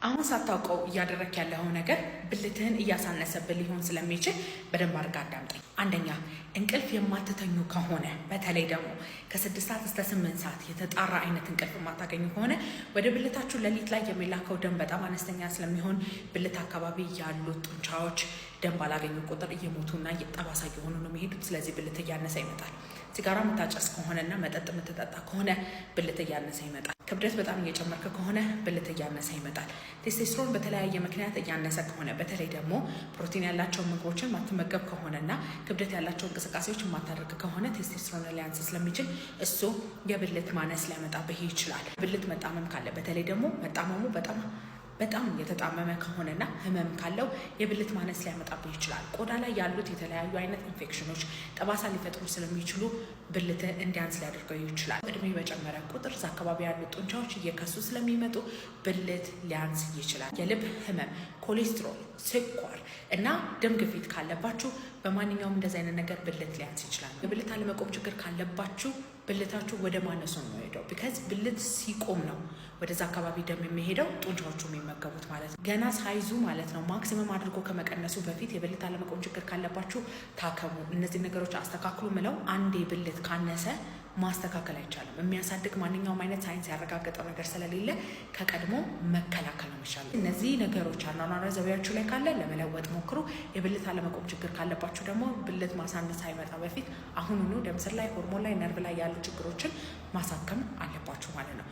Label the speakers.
Speaker 1: አሁን ሳታውቀው እያደረክ ያለው ነገር ብልትህን እያሳነሰብህ ሊሆን ስለሚችል በደንብ አድርጋ አዳምጠኝ። አንደኛ፣ እንቅልፍ የማትተኙ ከሆነ በተለይ ደግሞ ከ6 ሰዓት እስከ 8 ሰዓት የተጣራ አይነት እንቅልፍ የማታገኙ ከሆነ ወደ ብልታችሁ ሌሊት ላይ የሚላከው ደም በጣም አነስተኛ ስለሚሆን ብልት አካባቢ ያሉት ጡንቻዎች ደም ባላገኙ ቁጥር እየሞቱና ጠባሳ እየሆኑ ነው የሚሄዱት። ስለዚህ ብልት እያነሰ ይመጣል። ሲጋራ የምታጨስ ከሆነና መጠጥ የምትጠጣ ከሆነ ብልት እያነሰ ይመጣል። ክብደት በጣም እየጨመርክ ከሆነ ብልት እያነሰ ይመጣል። ቴስቴስትሮን በተለያየ ምክንያት እያነሰ ከሆነ በተለይ ደግሞ ፕሮቲን ያላቸው ምግቦችን ማትመገብ ከሆነና ክብደት ያላቸው እንቅስቃሴዎች የማታደርግ ከሆነ ቴስቴስትሮን ሊያንስ ስለሚችል እሱ የብልት ማነስ ሊያመጣብህ ይችላል። ብልት መጣመም ካለ በተለይ ደግሞ መጣመሙ በጣም የተጣመመ ከሆነና ህመም ካለው የብልት ማነስ ሊያመጣብህ ይችላል። ቆዳ ላይ ያሉት የተለያዩ አይነት ኢንፌክሽኖች ጠባሳ ሊፈጥሩ ስለሚችሉ ብልት እንዲያንስ ሊያደርገው ይችላል። እድሜ በጨመረ ቁጥር እዛ አካባቢ ያሉት ጡንቻዎች እየከሱ ስለሚመጡ ብልት ሊያንስ ይችላል። የልብ ህመም፣ ኮሌስትሮል፣ ስኳር እና ደም ግፊት ካለባችሁ በማንኛውም እንደዚህ አይነት ነገር ብልት ሊያንስ ይችላል። የብልት አለመቆም ችግር ካለባችሁ ብልታችሁ ወደ ማነሱ ነው የሚሄደው። ቢካዝ ብልት ሲቆም ነው ወደዛ አካባቢ ደም የሚሄደው ጡንቻዎቹ የሚመገቡት ማለት ነው። ገና ሳይዙ ማለት ነው። ማክሲመም አድርጎ ከመቀነሱ በፊት የብልት አለመቆም ችግር ካለባችሁ ታከሙ። እነዚህ ነገሮች አስተካክሉ ምለው አንዴ ብልት ካነሰ ማስተካከል አይቻልም። የሚያሳድግ ማንኛውም አይነት ሳይንስ ያረጋገጠው ነገር ስለሌለ ከቀድሞ መከላከል ነው ይሻላል። እነዚህ ነገሮች አኗኗር ዘይቤያችሁ ላይ ካለ ለመለወጥ ሞክሩ። የብልት አለመቆም ችግር ካለባችሁ ደግሞ ብልት ማሳነስ ሳይመጣ በፊት አሁኑኑ ደም ስር ላይ፣ ሆርሞን ላይ፣ ነርቭ ላይ ያሉ ችግሮችን ማሳከም አለባችሁ ማለት ነው።